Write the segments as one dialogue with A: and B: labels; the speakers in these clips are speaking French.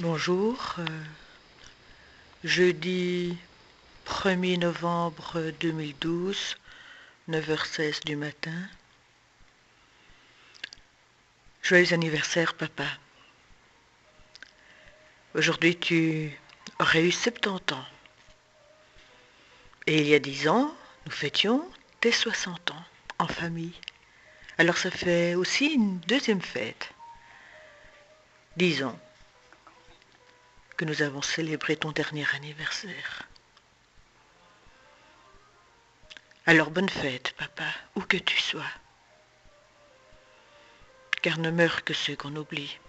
A: Bonjour, jeudi 1er novembre 2012, 9h16 du matin. Joyeux anniversaire, papa. Aujourd'hui, tu aurais eu 70 ans. Et il y a 10 ans, nous fêtions tes 60 ans en famille. Alors ça fait aussi une deuxième fête. 10 ans que nous avons célébré ton dernier anniversaire. Alors bonne fête, papa, où que tu sois. Car ne meurent que ceux qu'on oublie.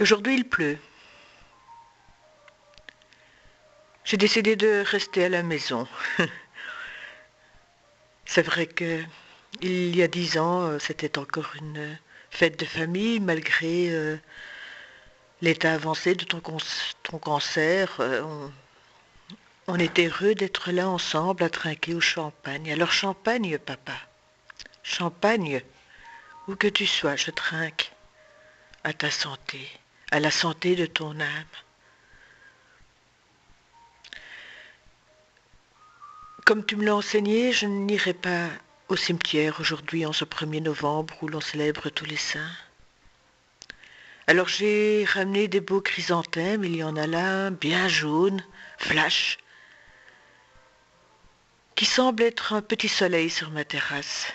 A: Aujourd'hui, il pleut. J'ai décidé de rester à la maison. C'est vrai que il y a 10 ans, c'était encore une fête de famille, malgré l'état avancé de ton cancer. On était heureux d'être là ensemble à trinquer au champagne. Alors champagne, papa. Champagne, où que tu sois, je trinque. À ta santé, à la santé de ton âme. Comme tu me l'as enseigné, je n'irai pas au cimetière aujourd'hui en ce 1er novembre où l'on célèbre tous les saints. Alors j'ai ramené des beaux chrysanthèmes, il y en a là, bien jaunes, flash, qui semble être un petit soleil sur ma terrasse.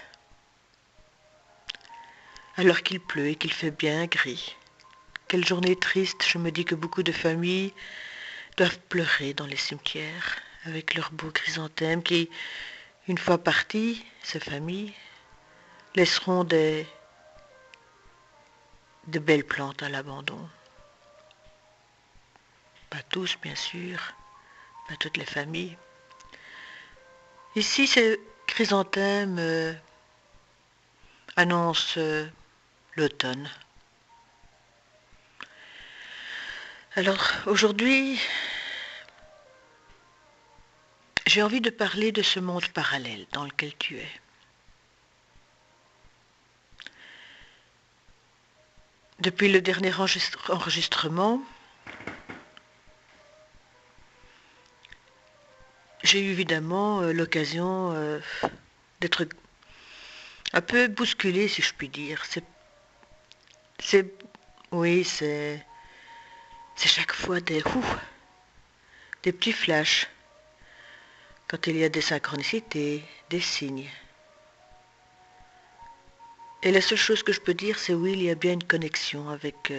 A: Alors qu'il pleut et qu'il fait bien gris. Quelle journée triste, je me dis que beaucoup de familles doivent pleurer dans les cimetières avec leurs beaux chrysanthèmes qui, une fois partis, ces familles, laisseront de belles plantes à l'abandon. Pas tous, bien sûr, pas toutes les familles. Ici, ces chrysanthèmes annoncent l'automne. Alors, aujourd'hui, j'ai envie de parler de ce monde parallèle dans lequel tu es. Depuis le dernier enregistrement, j'ai eu évidemment l'occasion d'être un peu bousculée, si je puis dire. Oui, c'est chaque fois des petits flashs, quand il y a des synchronicités, des signes. Et la seule chose que je peux dire, c'est oui, il y a bien une connexion avec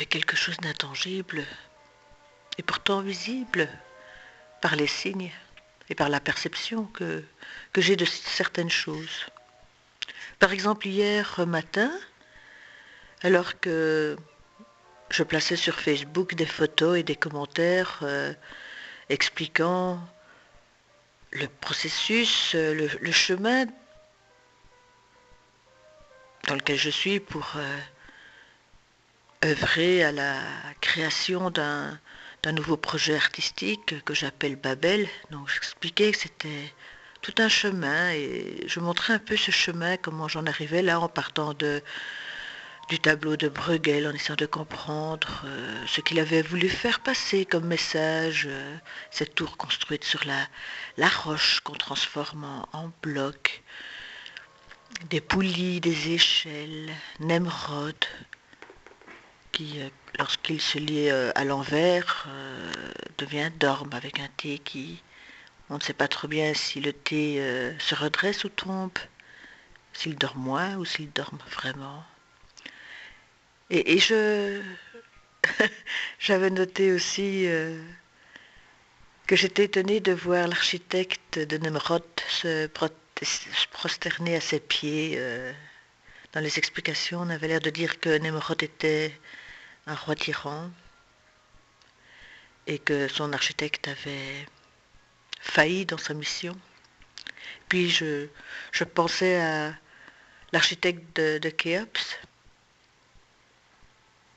A: quelque chose d'intangible et pourtant visible par les signes et par la perception que j'ai de certaines choses. Par exemple, hier matin, alors que je plaçais sur Facebook des photos et des commentaires expliquant le processus, le chemin dans lequel je suis pour œuvrer à la création d'un nouveau projet artistique que j'appelle Babel. Donc j'expliquais que c'était tout un chemin et je montrais un peu ce chemin, comment j'en arrivais là en partant du tableau de Bruegel, en essayant de comprendre ce qu'il avait voulu faire passer comme message, cette tour construite sur la roche qu'on transforme en bloc, des poulies, des échelles, Nemrod, qui, lorsqu'il se lit à l'envers, devient Dorme avec un T qui, on ne sait pas trop bien si le T se redresse ou tombe, s'il dort moins ou s'il dort vraiment. Et j'avais noté aussi que j'étais étonnée de voir l'architecte de Nemrod se prosterner à ses pieds. Dans les explications, on avait l'air de dire que Nemrod était un roi tyran et que son architecte avait failli dans sa mission. Puis je pensais à l'architecte de Khéops,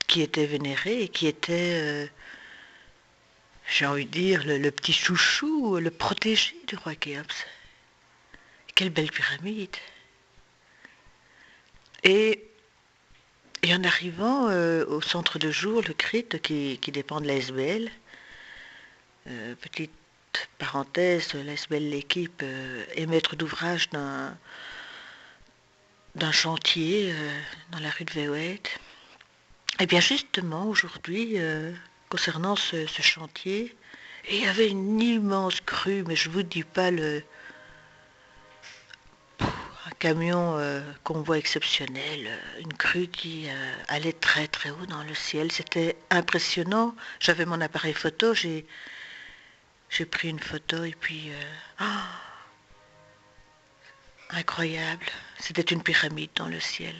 A: qui était vénéré et qui était, j'ai envie de dire, le petit chouchou, le protégé du roi Khéops. Quelle belle pyramide! Et, et en arrivant au centre de jour, le CRIT, qui dépend de la SBL, petite parenthèse, la SBL L'équipe est maître d'ouvrage d'un chantier dans la rue de Veuette. Et bien justement, aujourd'hui, concernant ce chantier, il y avait une immense crue, mais je vous dis pas un camion convoi exceptionnel, une crue qui allait très très haut dans le ciel. C'était impressionnant. J'avais mon appareil photo, j'ai pris une photo et puis incroyable. C'était une pyramide dans le ciel.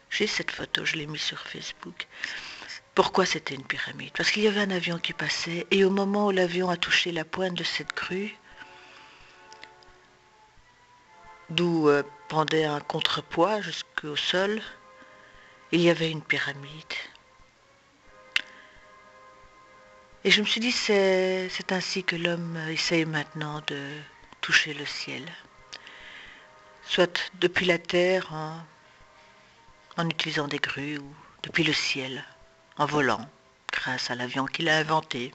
A: J'ai cette photo, je l'ai mise sur Facebook. Pourquoi c'était une pyramide? Parce qu'il y avait un avion qui passait et au moment où l'avion a touché la pointe de cette crue, d'où pendait un contrepoids jusqu'au sol, il y avait une pyramide. Et je me suis dit, c'est ainsi que l'homme essaye maintenant de toucher le ciel. Soit depuis la terre en utilisant des grues ou depuis le ciel en volant grâce à l'avion qu'il a inventé.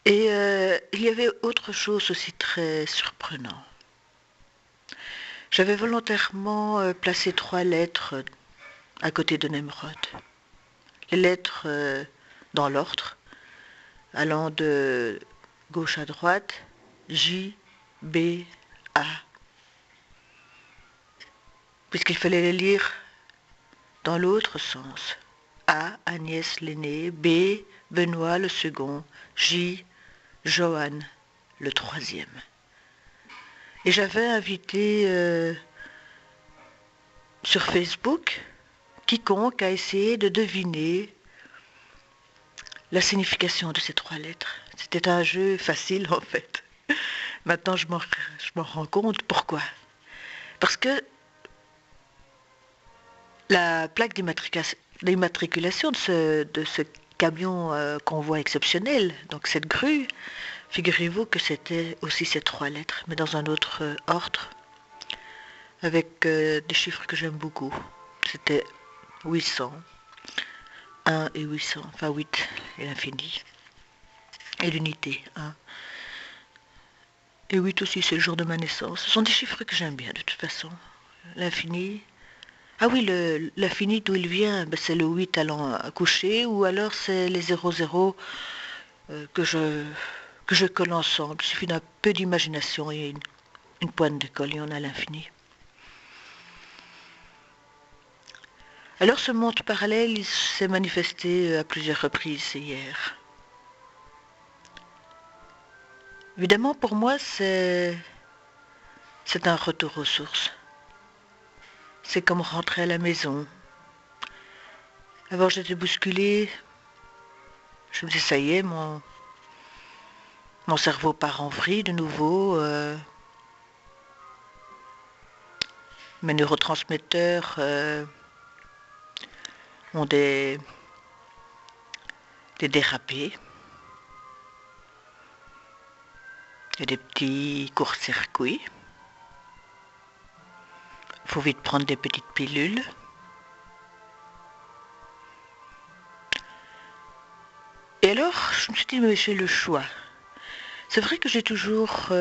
A: Et il y avait autre chose aussi très surprenant. J'avais volontairement placé 3 lettres à côté de Nemrod. Les lettres dans l'ordre, allant de gauche à droite, J, B, A. Puisqu'il fallait les lire dans l'autre sens. A, Agnès l'aînée, B, Benoît le second, J, Johan le troisième. Et j'avais invité sur Facebook quiconque a essayé de deviner la signification de ces 3 lettres. C'était un jeu facile en fait. Maintenant je m'en rends compte. Pourquoi? Parce que la plaque d'immatriculation de ce camion convoi exceptionnel, donc cette grue, figurez-vous que c'était aussi ces 3 lettres, mais dans un autre ordre, avec des chiffres que j'aime beaucoup. C'était 800, 1 et 800, enfin 8 et l'infini, et l'unité, 1. Et 8 aussi, c'est le jour de ma naissance. Ce sont des chiffres que j'aime bien de toute façon. L'infini. Ah oui, l'infini d'où il vient, ben, c'est le 8 allant à coucher, ou alors c'est les 00 que je colle ensemble. Il suffit d'un peu d'imagination et une pointe de colle et on a l'infini. Alors ce monde parallèle, il s'est manifesté à plusieurs reprises hier. Évidemment, pour moi, c'est un retour aux sources. C'est comme rentrer à la maison. Avant, j'étais bousculée. Je me disais, ça y est, mon cerveau part en vrille de nouveau. Mes neurotransmetteurs ont des dérapés. Il y a des petits court-circuits. Il faut vite prendre des petites pilules. Et alors, je me suis dit, mais j'ai le choix. C'est vrai que j'ai toujours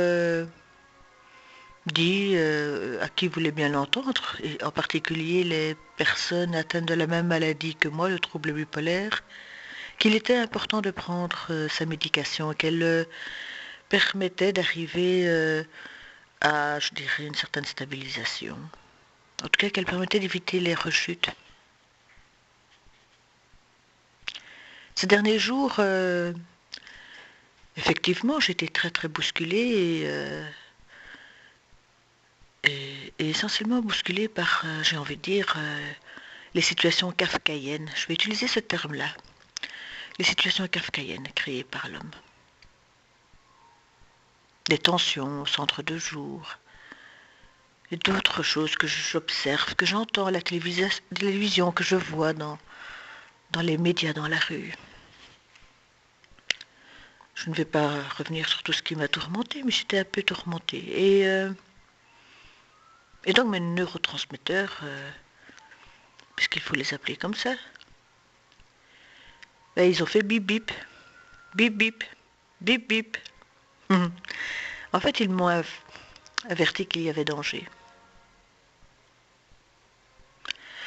A: dit à qui voulait bien l'entendre, et en particulier les personnes atteintes de la même maladie que moi, le trouble bipolaire, qu'il était important de prendre sa médication, qu'elle permettait d'arriver à, je dirais, une certaine stabilisation. En tout cas, qu'elle permettait d'éviter les rechutes. Ces derniers jours, effectivement, j'étais très très bousculée et essentiellement bousculée par, j'ai envie de dire, les situations kafkaïennes. Je vais utiliser ce terme-là. Les situations kafkaïennes créées par l'homme. Des tensions au centre de jour, et d'autres choses que j'observe, que j'entends à la télévision, que je vois dans les médias, dans la rue. Je ne vais pas revenir sur tout ce qui m'a tourmentée, mais j'étais un peu tourmentée. Et Et donc mes neurotransmetteurs, puisqu'il faut les appeler comme ça, ben, ils ont fait bip bip, bip bip, bip bip. En fait, ils m'ont averti qu'il y avait danger.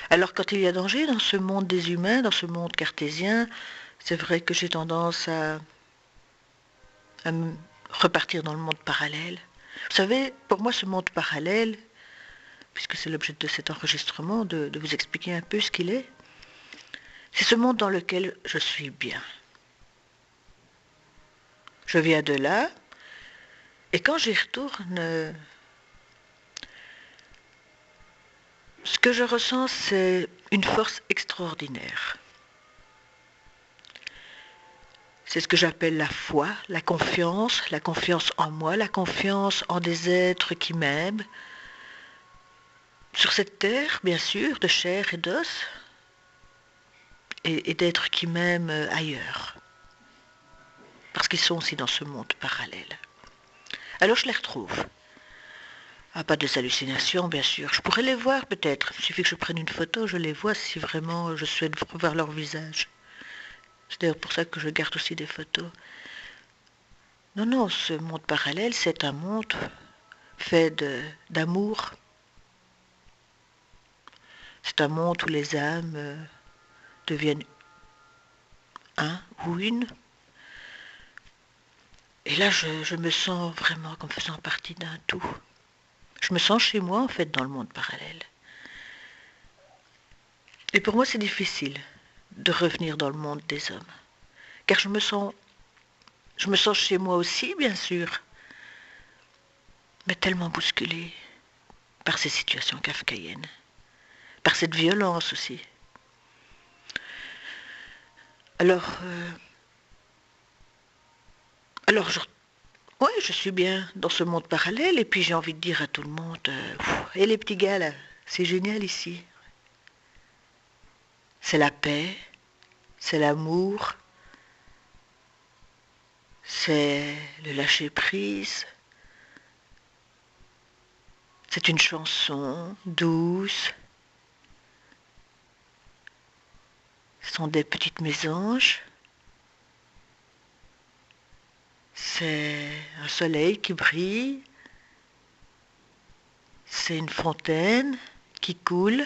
A: Alors quand il y a danger dans ce monde des humains, dans ce monde cartésien, c'est vrai que j'ai tendance à repartir dans le monde parallèle. Vous savez, pour moi, ce monde parallèle, puisque c'est l'objet de cet enregistrement, de vous expliquer un peu ce qu'il est, c'est ce monde dans lequel je suis bien. Je viens de là, et quand j'y retourne, ce que je ressens, c'est une force extraordinaire. C'est ce que j'appelle la foi, la confiance en moi, la confiance en des êtres qui m'aiment. Sur cette terre, bien sûr, de chair et d'os, et d'êtres qui m'aiment ailleurs. Parce qu'ils sont aussi dans ce monde parallèle. Alors je les retrouve. Ah, pas des hallucinations, bien sûr. Je pourrais les voir peut-être. Il suffit que je prenne une photo, je les vois si vraiment je souhaite voir leur visage. C'est d'ailleurs pour ça que je garde aussi des photos. Non, non, ce monde parallèle, c'est un monde fait d'amour. C'est un monde où les âmes deviennent un ou une. Et là, je me sens vraiment comme faisant partie d'un tout. Je me sens chez moi, en fait, dans le monde parallèle. Et pour moi, c'est difficile de revenir dans le monde des hommes. Car je me sens chez moi aussi, bien sûr, mais tellement bousculée par ces situations kafkaïennes, par cette violence aussi. Alors, ouais, je suis bien dans ce monde parallèle, et puis j'ai envie de dire à tout le monde, et les petits gars là, c'est génial ici. C'est la paix, c'est l'amour, c'est le lâcher-prise, c'est une chanson douce, ce sont des petites mésanges, c'est un soleil qui brille, c'est une fontaine qui coule,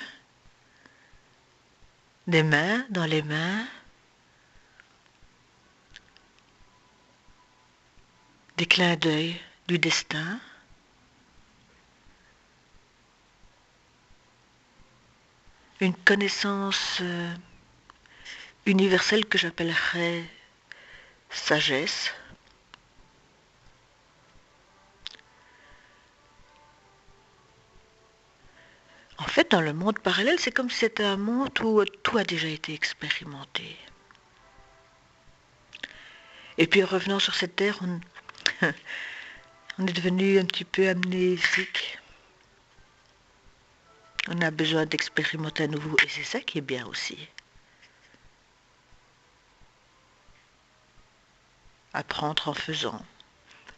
A: des mains dans les mains, des clins d'œil du destin. Une connaissance universelle que j'appellerais sagesse. En fait, dans le monde parallèle, c'est comme si c'était un monde où tout a déjà été expérimenté. Et puis en revenant sur cette terre, on est devenu un petit peu amnésique. On a besoin d'expérimenter à nouveau, et c'est ça qui est bien aussi. Apprendre en faisant.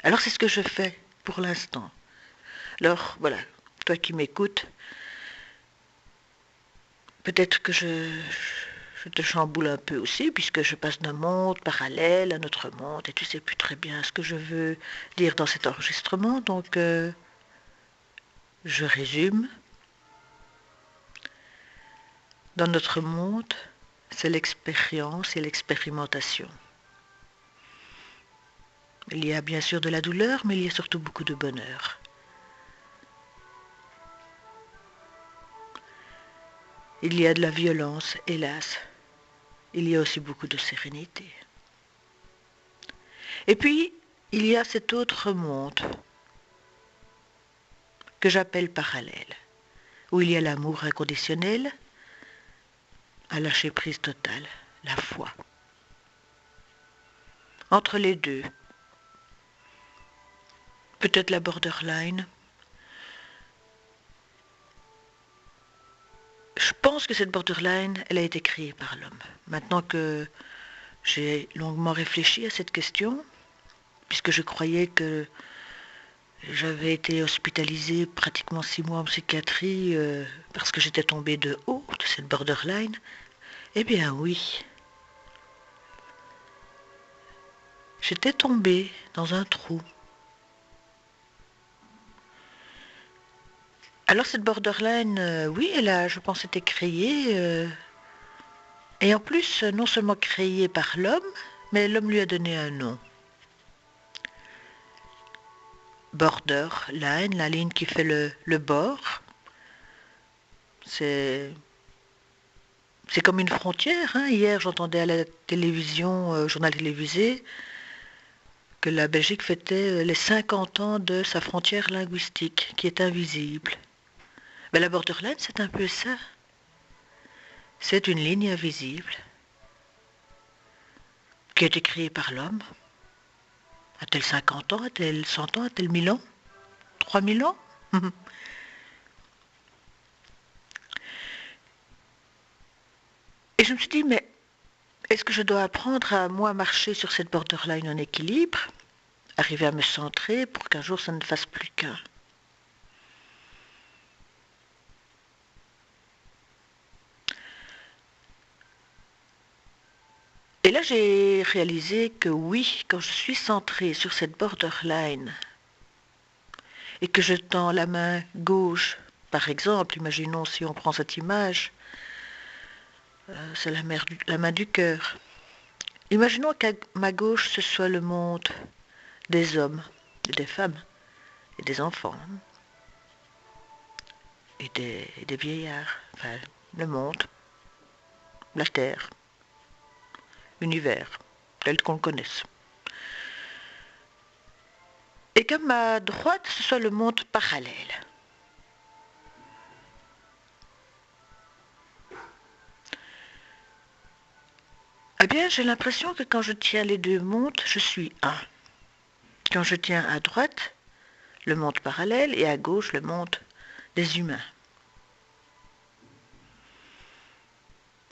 A: Alors c'est ce que je fais pour l'instant. Alors voilà, toi qui m'écoutes, peut-être que je te chamboule un peu aussi, puisque je passe d'un monde parallèle à un autre monde, et tu sais plus très bien ce que je veux dire dans cet enregistrement, donc je résume. Dans notre monde, c'est l'expérience et l'expérimentation. Il y a bien sûr de la douleur, mais il y a surtout beaucoup de bonheur. Il y a de la violence, hélas. Il y a aussi beaucoup de sérénité. Et puis, il y a cet autre monde que j'appelle parallèle, où il y a l'amour inconditionnel, un lâcher-prise total, la foi. Entre les deux, peut-être la borderline. Je pense que cette borderline, elle a été créée par l'homme. Maintenant que j'ai longuement réfléchi à cette question, puisque je croyais que J'avais été hospitalisée pratiquement 6 mois en psychiatrie parce que j'étais tombée de haut de cette borderline. Eh bien oui, j'étais tombée dans un trou. Alors cette borderline, oui, elle a, je pense, été créée. Et en plus, non seulement créée par l'homme, mais l'homme lui a donné un nom. Border line, la ligne qui fait le bord. C'est c'est comme une frontière, hein. Hier, j'entendais à la télévision, journal télévisé, que la Belgique fêtait les 50 ans de sa frontière linguistique, qui est invisible. Mais la borderline, c'est un peu ça. C'est une ligne invisible qui a été créée par l'homme. A-t-elle 50 ans? A-t-elle 100 ans? A-t-elle 1000 ans? 3000 ans? Et je me suis dit, mais est-ce que je dois apprendre à moi marcher sur cette borderline en équilibre, arriver à me centrer pour qu'un jour ça ne fasse plus qu'un? Et là, j'ai réalisé que oui, quand je suis centrée sur cette borderline et que je tends la main gauche, par exemple, imaginons si on prend cette image, c'est la main du cœur. Imaginons qu'à ma gauche, ce soit le monde des hommes, et des femmes, et des enfants, et des vieillards, enfin, le monde, la terre, l'univers, tel qu'on le connaisse. Et qu'à ma droite, ce soit le monde parallèle. Eh bien, j'ai l'impression que quand je tiens les deux mondes, je suis un. Quand je tiens à droite, le monde parallèle, et à gauche, le monde des humains.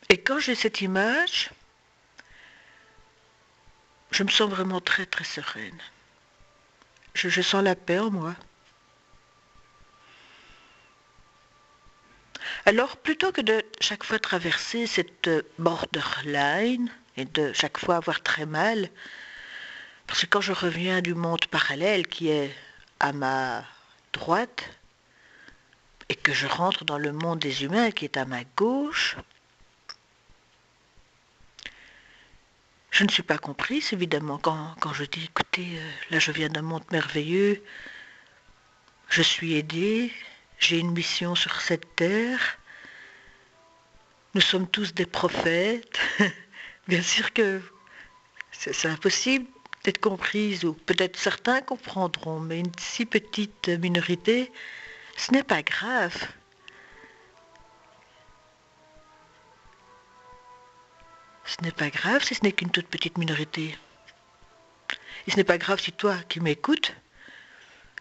A: Et quand j'ai cette image, je me sens vraiment très très sereine. Je sens la paix en moi. Alors, plutôt que de chaque fois traverser cette borderline et de chaque fois avoir très mal, parce que quand je reviens du monde parallèle qui est à ma droite et que je rentre dans le monde des humains qui est à ma gauche, je ne suis pas comprise, évidemment, quand je dis, écoutez, là je viens d'un monde merveilleux, je suis aidée, j'ai une mission sur cette terre, nous sommes tous des prophètes. Bien sûr que c'est impossible d'être comprise, ou peut-être certains comprendront, mais une si petite minorité, ce n'est pas grave. Ce n'est pas grave si ce n'est qu'une toute petite minorité. Et ce n'est pas grave si toi qui m'écoutes,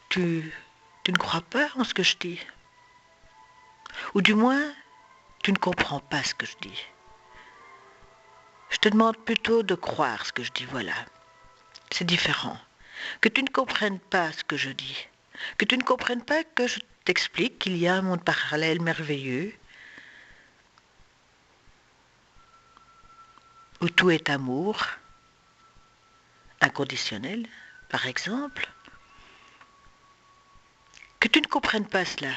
A: tu, tu ne crois pas en ce que je dis. Ou du moins, tu ne comprends pas ce que je dis. Je te demande plutôt de croire ce que je dis, voilà. C'est différent. Que tu ne comprennes pas ce que je dis. Que tu ne comprennes pas que je t'explique qu'il y a un monde parallèle merveilleux, où tout est amour, inconditionnel, par exemple. Que tu ne comprennes pas cela.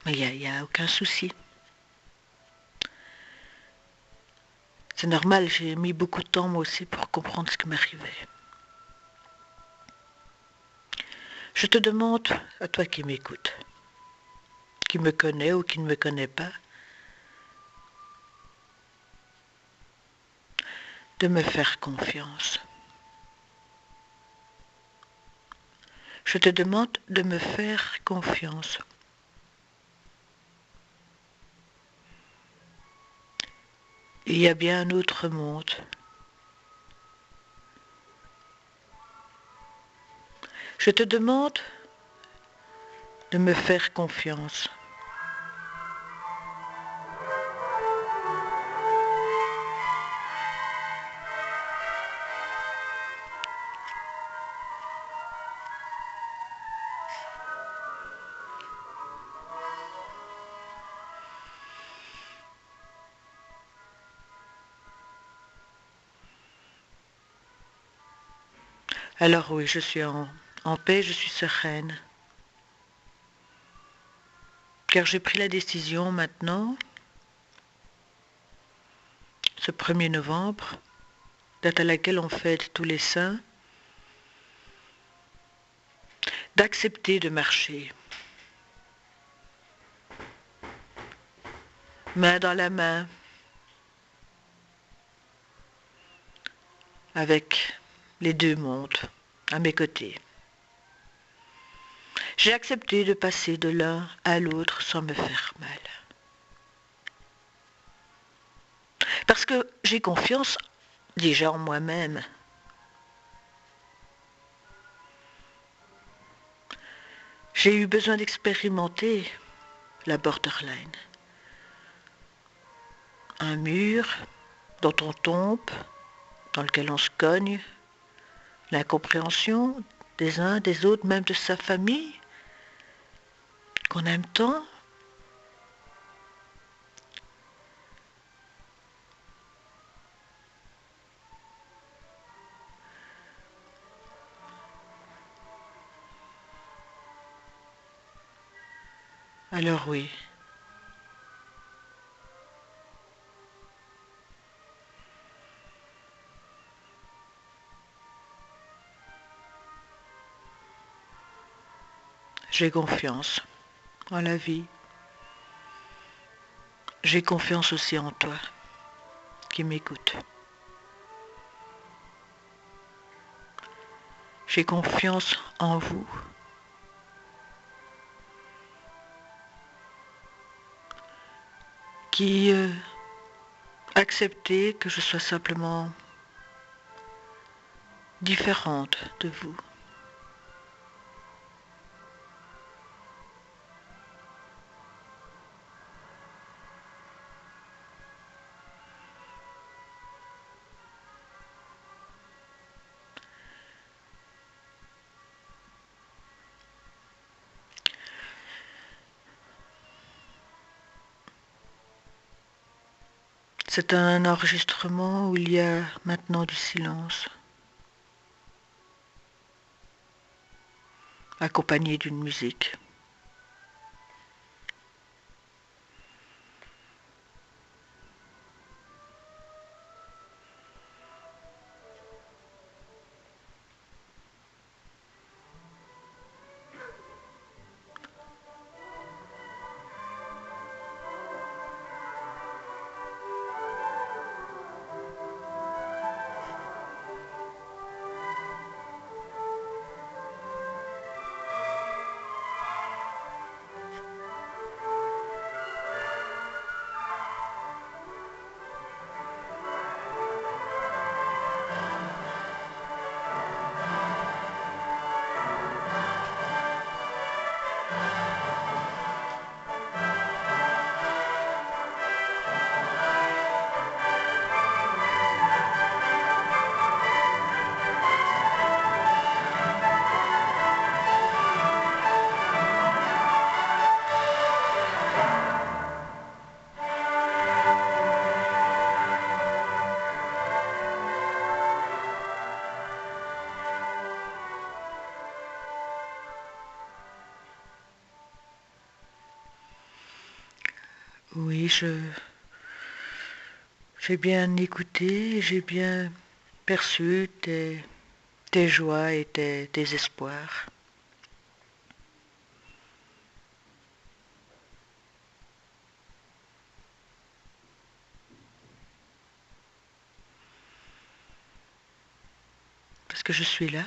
A: Mais il n'y a aucun souci. C'est normal, j'ai mis beaucoup de temps moi aussi pour comprendre ce qui m'arrivait. Je te demande, à toi qui m'écoutes, qui me connais ou qui ne me connais pas, de me faire confiance. Je te demande de me faire confiance. Il y a bien un autre monde. Je te demande de me faire confiance. Alors oui, je suis en paix, je suis sereine. Car j'ai pris la décision maintenant, ce 1er novembre, date à laquelle on fête tous les saints, d'accepter de marcher, main dans la main, avec les deux mondes à mes côtés. J'ai accepté de passer de l'un à l'autre sans me faire mal. Parce que j'ai confiance déjà en moi-même. J'ai eu besoin d'expérimenter la borderline. Un mur dont on tombe, dans lequel on se cogne, l'incompréhension des uns, des autres, même de sa famille, qu'on aime tant. Alors oui, j'ai confiance en la vie. J'ai confiance aussi en toi, qui m'écoute. J'ai confiance en vous, qui acceptez que je sois simplement différente de vous. C'est un enregistrement où il y a maintenant du silence, accompagné d'une musique. Oui, j'ai bien écouté, j'ai bien perçu tes joies et tes espoirs. Parce que je suis là.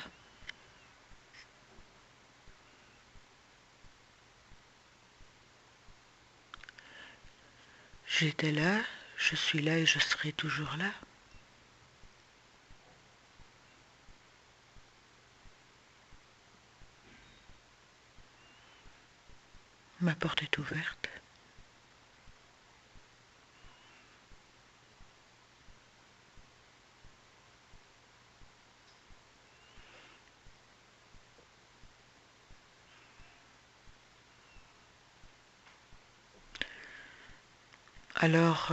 A: J'étais là, je suis là et je serai toujours là. Ma porte est ouverte. Alors,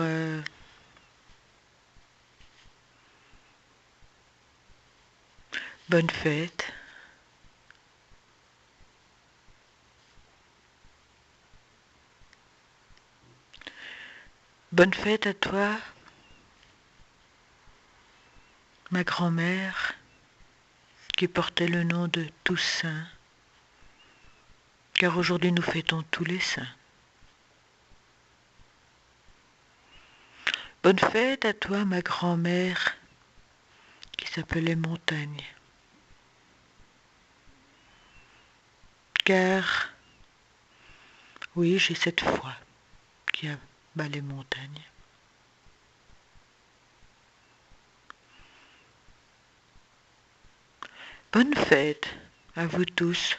A: Bonne fête. Bonne fête à toi, ma grand-mère, qui portait le nom de Toussaint, car aujourd'hui nous fêtons tous les saints. Bonne fête à toi, ma grand-mère, qui s'appelait Montagne, car, oui, j'ai cette foi qui abat les montagnes. Bonne fête à vous tous,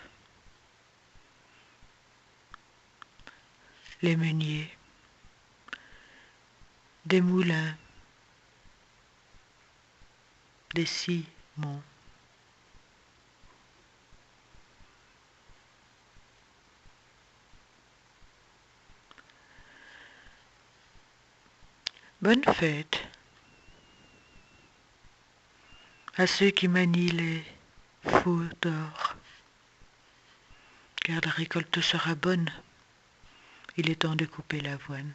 A: les meuniers, des moulins, des ciments. Bonne fête à ceux qui manient les faux d'or, car la récolte sera bonne. Il est temps de couper l'avoine.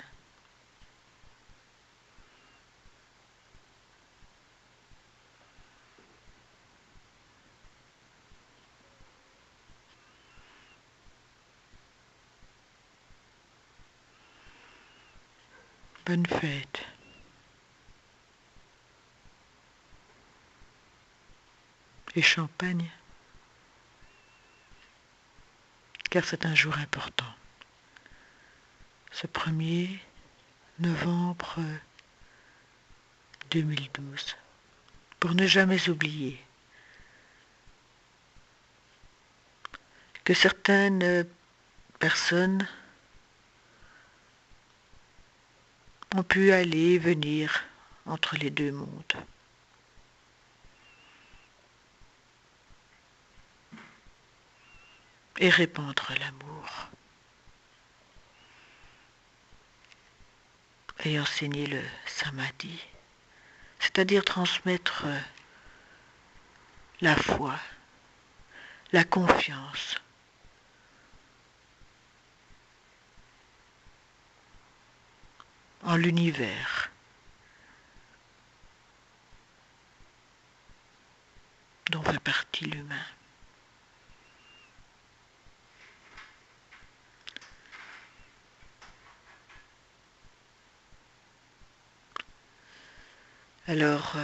A: Bonne fête. Et champagne, car c'est un jour important. Ce 1er novembre 2012, pour ne jamais oublier que certaines personnes ont pu aller et venir entre les deux mondes. Et répandre l'amour. Et enseigner le samadhi, c'est-à-dire transmettre la foi, la confiance, en l'univers dont fait partie l'humain. Alors,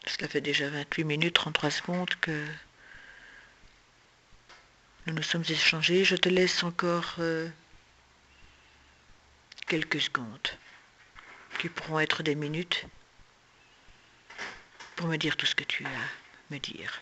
A: cela fait déjà 28 minutes, 33 secondes que nous nous sommes échangés. Je te laisse encore quelques secondes, qui pourront être des minutes, pour me dire tout ce que tu as à me dire.